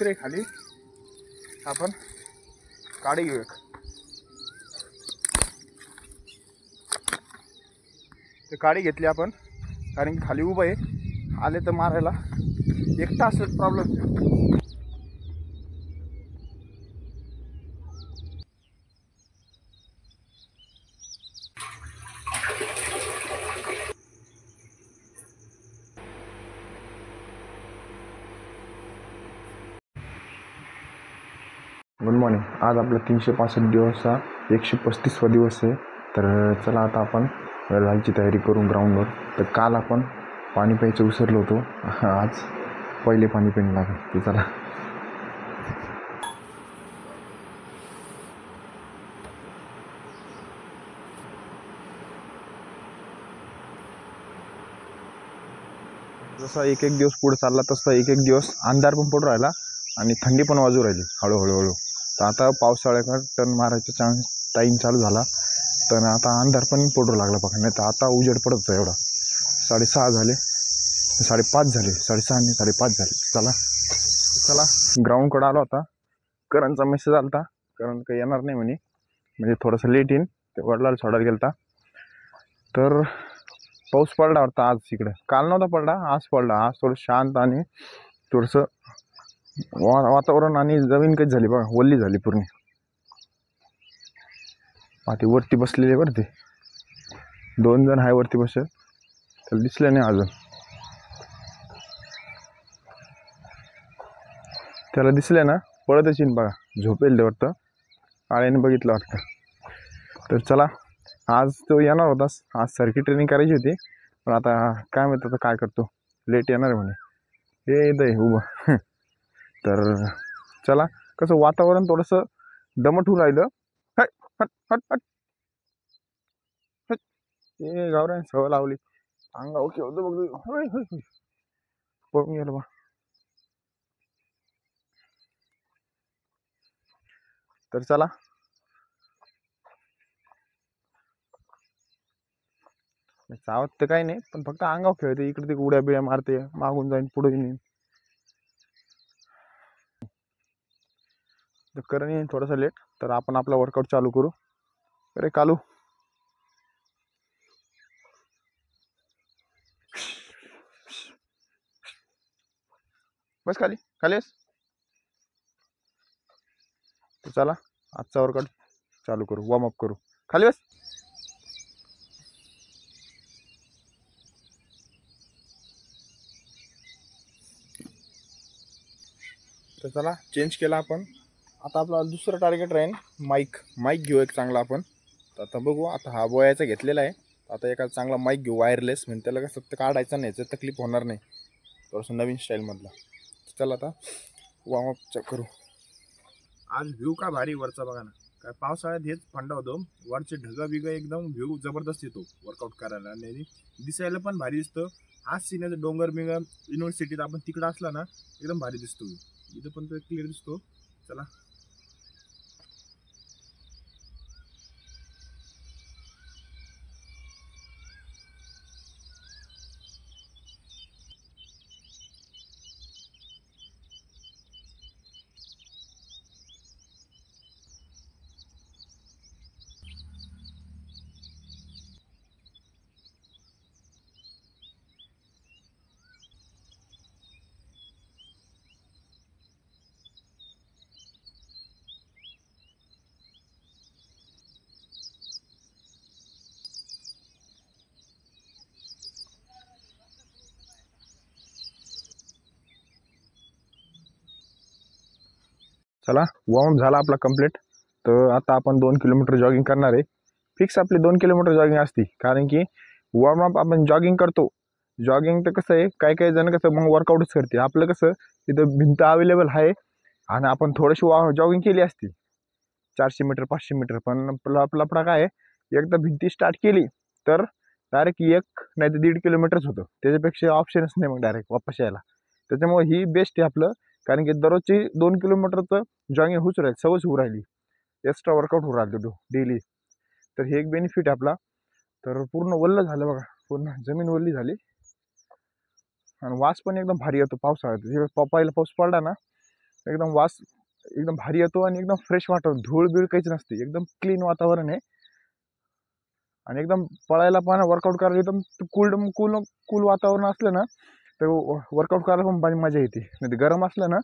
उतरे खाली आपण काडी घेऊ एक। ते काडी घेतली आपण कारण की खाली उभं आहे, आले तर मारायला एकटा असं प्रॉब्लेम। Good morning. आज आपला 365 दिवसचा 135वा दिवस आहे। तर चला आता आपण जायची तयारी करू ग्राउंडवर। तर काल आपण पाणी प्यायचं विसरलो होतो, आज पहिले पाणी पिणे लागेल। तर चला जसा एक एक दिवस पुढे चालला तसा एक एक दिवस अंधार पण पडू राहिला आणि थंडी पण वाजू राहिली हळूहळू। तर आता पावसाळ्याचा टर्न मारायचा टाईम चालू झाला, तर आता अंधार पण पडू लागला बघा। नाही तर आता उजेड पडत आहे एवढा। 6:30 झाले, 5:30 झाले, 6:30 आणि 5:30 झाले। चला ग्राउंडकडे आलो होता। करणचा मेसेज आला होता, करण काही येणार नाही म्हणे, म्हणजे थोडंसं लेट येईन, ते वडिलाला सोडायला गेलता। तर पाऊस पडला होता आज इकडे, काल नव्हता पडला, आज पडला। आज थोडं शांत आणि थोडंसं वातावरण आणि जमीन कशी झाली बघा, ओल्ली झाली पूर्ण। ते वरती बसलेले बरं, ते 2 जण आहे वरती बसेल, त्याला दिसलं नाही अजून, त्याला दिसले ना पळतच येईन बघा, झोपेल ते वाटतं, आळ्याने बघितलं वाटतं। तर चला, आज तो येणार होता, आज सर्किट ट्रेनिंग करायची होती, पण आता काय माहिती आता काय करतो, लेट येणार म्हणे, हे येत आहे उभं। तर चला, कसं वातावरण थोडंसं दमट होऊन राहिलं। हट हट हट हट हट, ते गावरान सवय लावली अंगा, ओके होतं बघ, होय होय होय, पळून गेलं बा। तर चला, चावत तर काही नाही, पण फक्त अंगावर खेळते, इकडे तिकडे उड्या बिड्या मारते, मागून जाईन पुढे येईन। तर करण येईन थोडासा लेट, तर आपण आपला वर्कआउट चालू करू। अरे कालू, बस खाली खाली बस। तर चला आजचा वर्कआउट चालू करू, वॉर्म अप करू, खाली बस। तर चला, चेंज केला आपण, आता आपला दुसरं टार्गेट राहील माईक घेऊ एक चांगला आपण। तर आता बघू, आता हा बोयाचा घेतलेला आहे, आता एका चांगला माईक घेऊ वायरलेस, म्हणजे त्याला कसं फक्त काढायचं नाही, याचं तकलीफ होणार नाही, थोडंसं नवीन स्टाईलमधला। चला आता वॉर्मअप करू। आज व्ह्यू का भारी वरचा बघा ना, काय पावसाळ्यात हेच थंड होतो, वरचे ढग बिग एकदम व्ह्यू जबरदस्त येतो वर्कआउट करायला, आणि दिसायला पण भारी दिसतं। आज सीन डोंगर बिंग युनिव्हर्सिटीत आपण तिकडं असला ना, एकदम भारी दिसतो, इथं पण तो क्लिअर दिसतो। चला चला वॉर्मअप झाला आपला कंप्लीट। तर आता आपण 2 किलोमीटर जॉगिंग करणार आहे, फिक्स आपली 2 किलोमीटर जॉगिंग असती, कारण की वॉर्मअप आपण जॉगिंग करतो। जॉगिंग तर कसं आहे, काही काही जण कसं मग वर्कआउटच करते, आपलं कसं तिथं भिंत अवेलेबल आहे आणि आपण थोडीशी जॉगिंग केली असती 400 मीटर 500 मीटर, पण लफडा काय आहे, एकदा भिंती स्टार्ट केली तर डायरेक्ट 1 नाही तर 1.5 किलोमीटरच होतं, त्याच्यापेक्षा ऑप्शनच नाही मग डायरेक्ट वापस यायला। त्याच्यामुळे ही बेस्ट आहे आपलं, कारण की दररोजची 2 किलोमीटरचं जॉगिंग होऊच राहील, सवयच होऊ राहिली, एक्स्ट्रा वर्कआउट होऊ राहिलं डेली। तर हे एक बेनिफिट आहे आपला। तर पूर्ण वल्ल झालं बघा, पूर्ण जमीन वल्ली झाली आणि वास पण एकदम भारी येतो पावसाळ्यात। पहिला पाऊस पडला ना एकदम वास एकदम भारी येतो आणि एकदम फ्रेश वाटतं, धूळ बीळ काहीच नसते, एकदम क्लीन वातावरण आहे. आणि एकदम पळायला पण वर्कआउट करायला एकदम कूल कूल कूल वातावरण असलं ना तर वर्कआउट करायला पण भारी मजा येते. नाही ते गरम असलं ना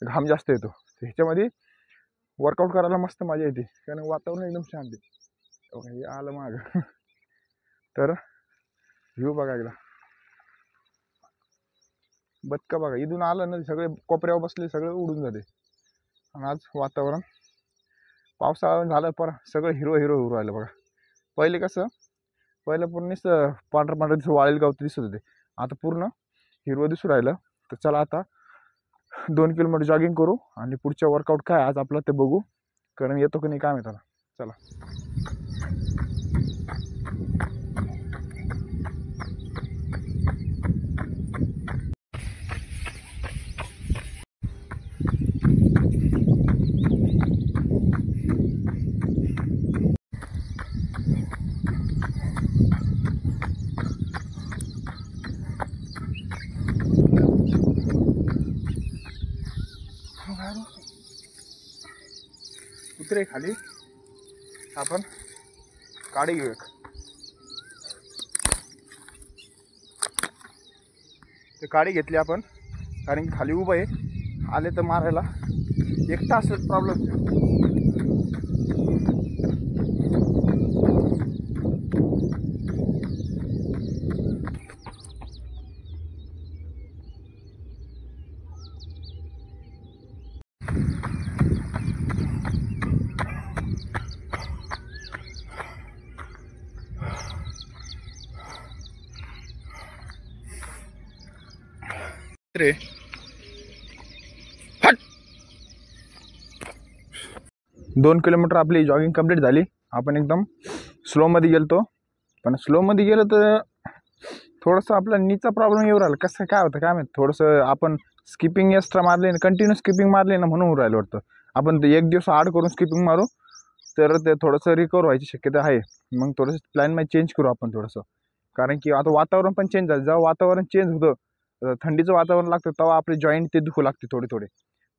घाम जास्त येतो. ह्याच्यामध्ये वर्कआउट करायला मस्त मजा येते कारण वातावरण एकदम शांत आहे. हे आलं माग तर व्ह्यू बघा एकदा. बदका बघा, इथून आलं ना सगळे कोपऱ्यावर बसले सगळे उडून जाते. आणि आज वातावरण पावसाळा झालं पर सगळं हिरवं हिरवं हिरवं राहिलं बघा. पहिले कसं पहिलं पूर्ण नुसतं पांढरं पांढरं दिसत वाळेल गवत दिसत होते, आता पूर्ण हिरवं दिसू राहिलं. तर चला आता 2 किलोमीटर जॉगिंग करू आणि पुढच्या वर्कआउट काय आज आपलं ते बघू, कारण येतो की नाही काय माहिती. चला. उतरे खाली, आपण काडी घेऊ एक. ते काडी घेतली आपण कारण की खाली उभं आहे, आले तर मारायला एकटा असेल प्रॉब्लेम. रे 2 किलोमीटर आपली जॉगिंग कंप्लीट झाली. आपण एकदम स्लोमध्ये गेलतो, पण स्लोमध्ये गेलो तर थोडंसं आपला नीचा प्रॉब्लेम येऊ राहिला. कसं काय होतं काय माहिती, थोडंसं आपण स्किपिंग एक्स्ट्रा मारले ना, कंटिन्यू स्किपिंग मारले ना म्हणून राहिलं वाटतं. आपण ते एक दिवस आड करून स्किपिंग मारू तर ते थोडंसं रिकवर व्हायची शक्यता आहे. मग थोडंसं प्लॅनमध्ये चेंज करू आपण थोडंसं, कारण की आता वातावरण पण चेंज झालं. जेव्हा वातावरण चेंज होतं, थंडीचं वातावरण लागतं, तेव्हा आपले जॉईंट ते दुखू लागते थोडे थोडे.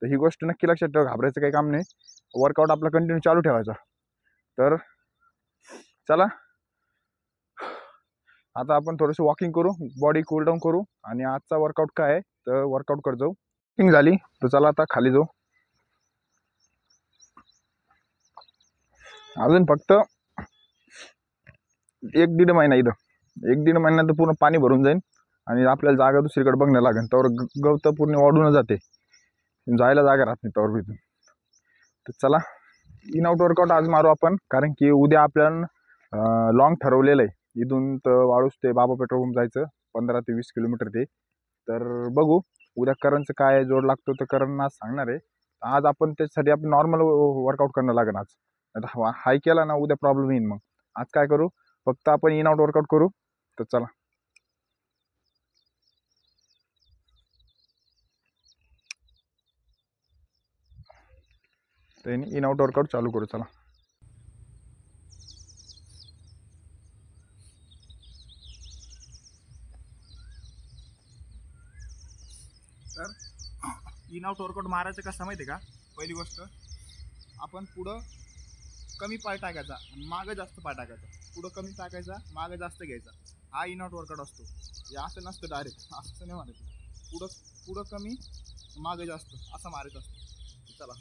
तर ही गोष्ट नक्की लक्षात ठेवा, घाबरायचं काही काम नाही. वर्कआउट आपला कंटिन्यू चालू ठेवायचा. तर चला आता आपण थोडंसं वॉकिंग करू, बॉडी कूल डाऊन करू आणि आजचा वर्कआउट काय आहे तर वर्कआउट करत जाऊ. वॉकिंग झाली तर चला आता खाली जाऊ. अजून फक्त 1-1.5 महिना, इथं 1-1.5 महिन्यात पूर्ण पाणी भरून जाईल आणि आपल्याला जागा दुसरीकडे बघणं लागेल. तर गवत पूर्ण वाढून जाते, जायला जागा राहत नाही तर इथून. तर चला इन आउट वर्कआउट आज मारू आपण, कारण की उद्या आपल्याला लॉंग ठरवलेलं आहे. इथून तर वाळूस ते बाबा पेट्रोल पंप जायचं 15 ते 20 किलोमीटर ते. तर बघू उद्या करणचं काय जोड लागतो तर करण आज सांगणार आहे. आज आपण त्याच्यासाठी आपण नॉर्मल वर्कआउट करणं लागेल आज. आता हाय केला ना उद्या प्रॉब्लेम येईल. मग आज काय करू, फक्त आपण इन आउट वर्कआउट करू. तर चला तर इन आउट वर्कआउट चालू करू. चला तर इन आउट वर्कआउट मारायचं कसं माहिती आहे का. पहिली गोष्ट आपण पुढं कमी पाय टाकायचा आणि मागं जास्त पाय टाकायचा. पुढं कमी टाकायचा, मागं जास्त घ्यायचा. हा इन आउट वर्कआउट असतो. हे असं नसतं डायरेक्ट, असं नाही मारायचं. पुढं कमी मागं जास्त असं मारायचं असतं. चला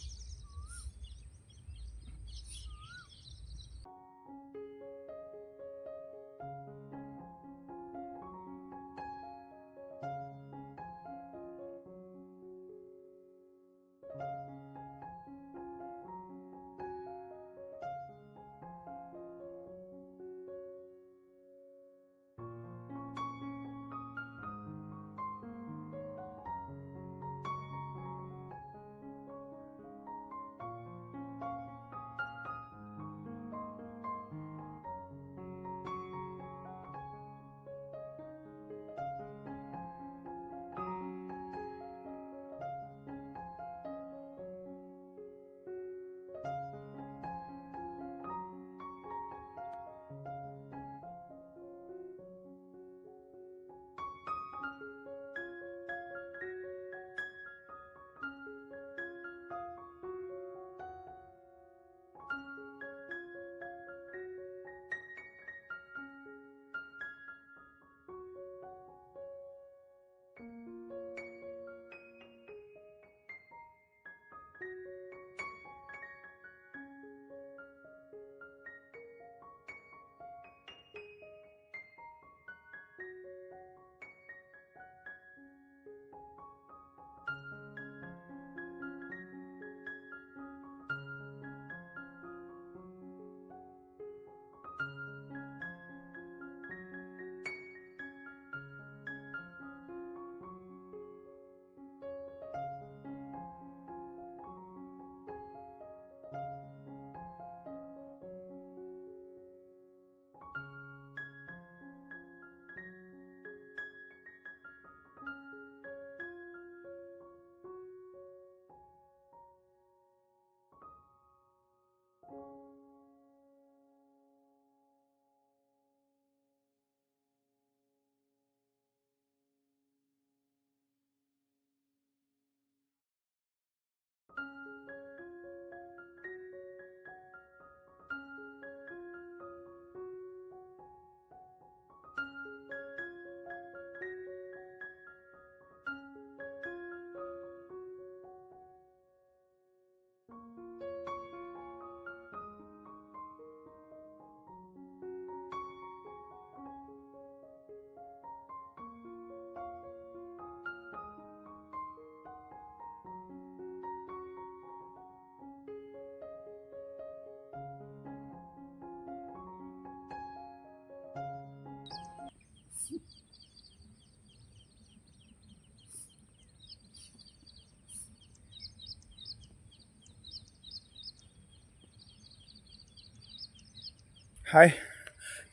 हाय,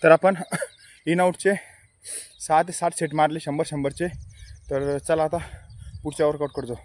तर आपण इन आउटचे 6 ते 7 सेट मारले 100-100चे. तर चला आता पुढच्या वर्कआउट करतो.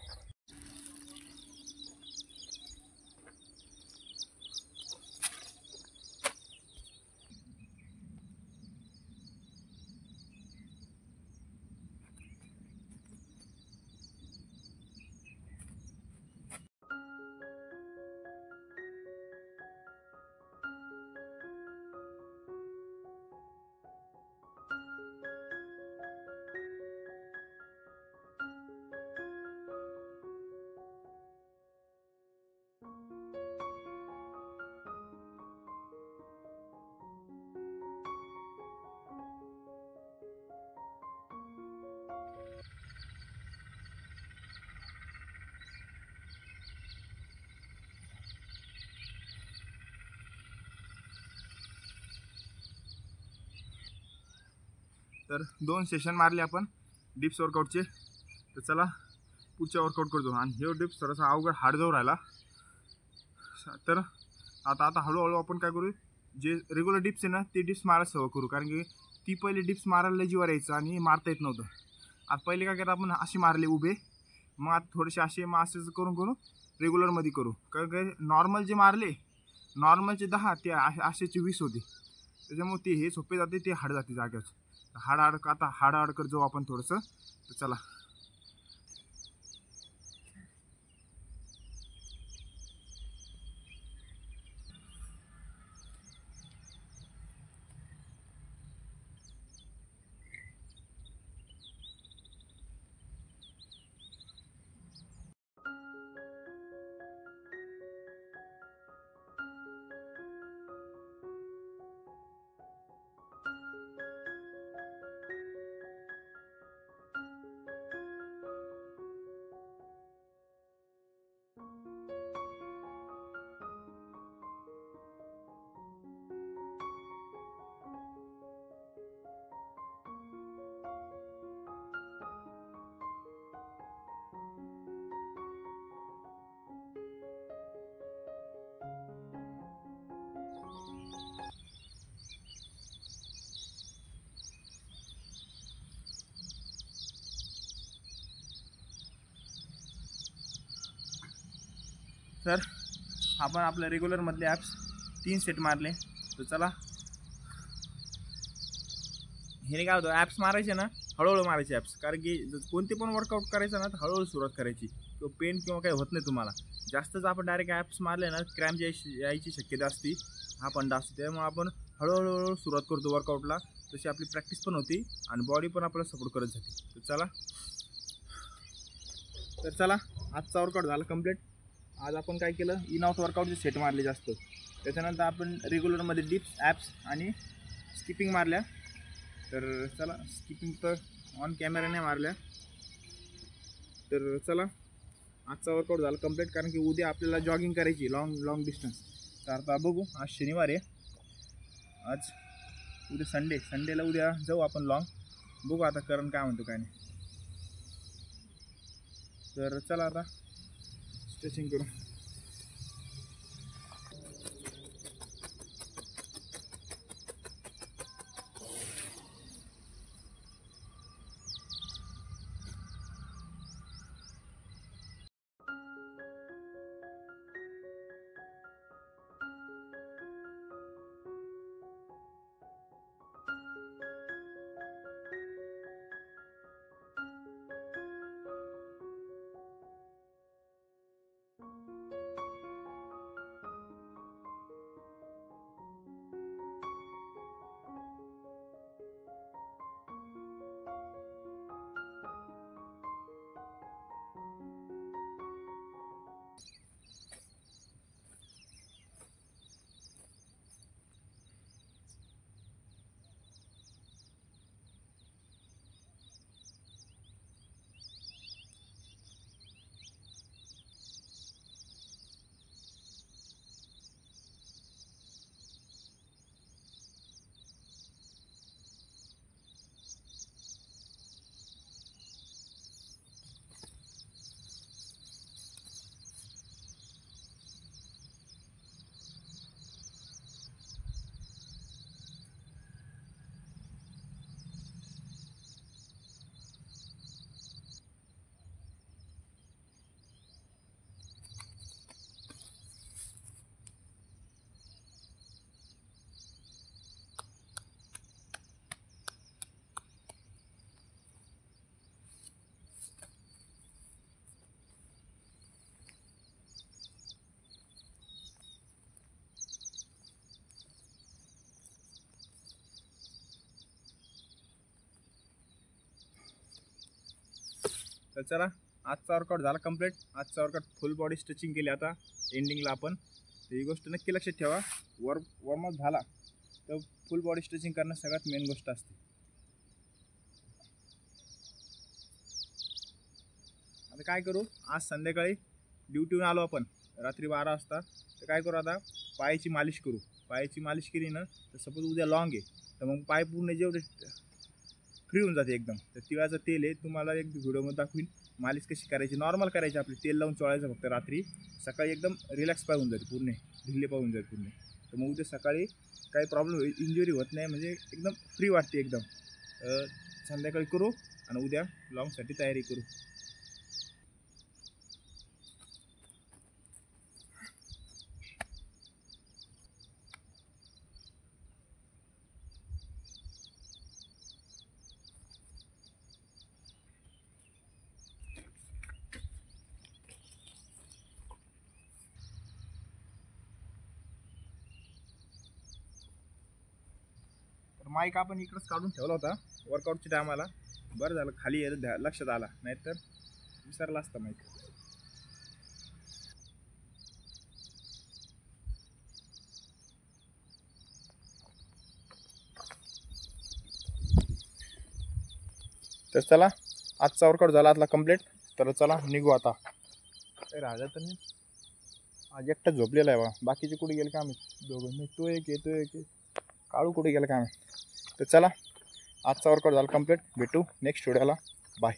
तर 2 सेशन मारले आपण डिप्स वर्कआउटचे. तर चला पुढच्या वर्कआउट करतो. आणि हे डिप्स थोडासा अवघड हार्ड जाऊ राहिला. तर आता हळूहळू आपण काय करू, जे रेग्युलर डिप्स आहे ना ते डिप्स मारायला सवय करू. कारण की ती पहिले डिप्स मारायला जीवावर यायचं आणि मारता येत नव्हतं. आता पहिले काय करता आपण असे मारले उभे, मग आता थोडेसे असे मग असेच करून रेग्युलरमध्ये करू. कारण काय नॉर्मल जे मारले, नॉर्मलचे 10 ते असेचे 20 होते. त्याच्यामुळे ते हे सोपे जाते, ते हार्ड जाते जागेच. आता हार्ड कर जाऊ आपण थोडंसं. तर चला. तर आपण आपल्या रेग्युलरमधले ॲप्स 3 सेट मारले. तर चला, हे काय होतं, ॲप्स मारायचे ना हळूहळू मारायचे ॲप्स. कारण की कोणते पण वर्कआउट करायचं ना तर हळूहळू सुरुवात करायची. किंवा पेन किंवा काही होत नाही तुम्हाला. जास्तच आपण डायरेक्ट ॲप्स मारले ना क्रॅम्प यायची शक्यता असते, हा फंडा असतो. त्यामुळे आपण हळूहळू सुरुवात करतो वर्कआउटला. तशी आपली प्रॅक्टिस पण होती आणि बॉडी पण आपल्याला सपोर्ट करत जाते. तर चला आजचा वर्कआउट झाला कंप्लीट. आज आपण काय केलं, इन आउट वर्कआउटचे सेट मारले जास्त. त्याच्यानंतर आपण रेग्युलरमध्ये डिप्स, ॲप्स आणि स्किपिंग मारल्या. तर चला, स्किपिंग तर ऑन कॅमेराने मारल्या. तर चला आजचा वर्कआउट झाला कंप्लीट. कारण की उद्या आपल्याला जॉगिंग करायची लॉंग डिस्टन्स. तर आता बघू, आज शनिवार आहे, आज उद्या संडेला उद्या जाऊ आपण लॉंग. बघू आता करण काय म्हणतो काय नाही. तर चला आता स्ट्रेचिंग करू. तर चला आजचा वर्कआउट झाला कंप्लीट. आजचा वर्कआउट फुल बॉडी स्ट्रेचिंग केली. आता एंडिंगला आपण ही गोष्ट नक्की लक्षात ठेवा, वॉर्मअप झाला तर फुल बॉडी स्ट्रेचिंग करणं सगळ्यात मेन गोष्ट असते. आता काय करू, आज संध्याकाळी ड्युटीहून आलो आपण रात्री 12 वाजता, तर काय करू आता पायाची मालिश करू. पायाची मालिश केली ना तर सपोज उद्या लॉंग आहे तर मग पाय पूर्ण जेवढे फ्री होऊन जाते एकदम. तर तिळाचं तेल आहे, तुम्हाला एक व्हिडिओमध्ये दाखवीन मालिश कशी करायची. नॉर्मल करायची, आपली तेल लावून चोळायचं फक्त रात्री. सकाळी एकदम रिलॅक्स पाय होऊन जाते, पूर्ण ढिल्ले पाय होऊन जाते पूर्ण. तर मग उद्या सकाळी काही प्रॉब्लेम इंजुरी होत नाही, म्हणजे एकदम फ्री वाटते एकदम. संध्याकाळी करू आणि उद्या लॉंगसाठी तयारी करू. माईक आपण इकडंच काढून ठेवला होता वर्कआउटच्या टायमाला. बरं झालं खाली लक्षात आला, नाहीतर विसरला असता माईक. तर चला आजचा वर्कआउट झाला आपला कंप्लीट. तर चला निघू आता. राजा तर नाही आज एकटाच झोपलेला आहे बा, बाकीचे कुठे गेले का आम्ही दोघं नाही, तो एक आहे काळू कुठे गेलं का आम्ही. तर चला आजचा वर्कआउट झाला कंप्लीट. भेटू नेक्स्ट व्हिडिओला. बाय.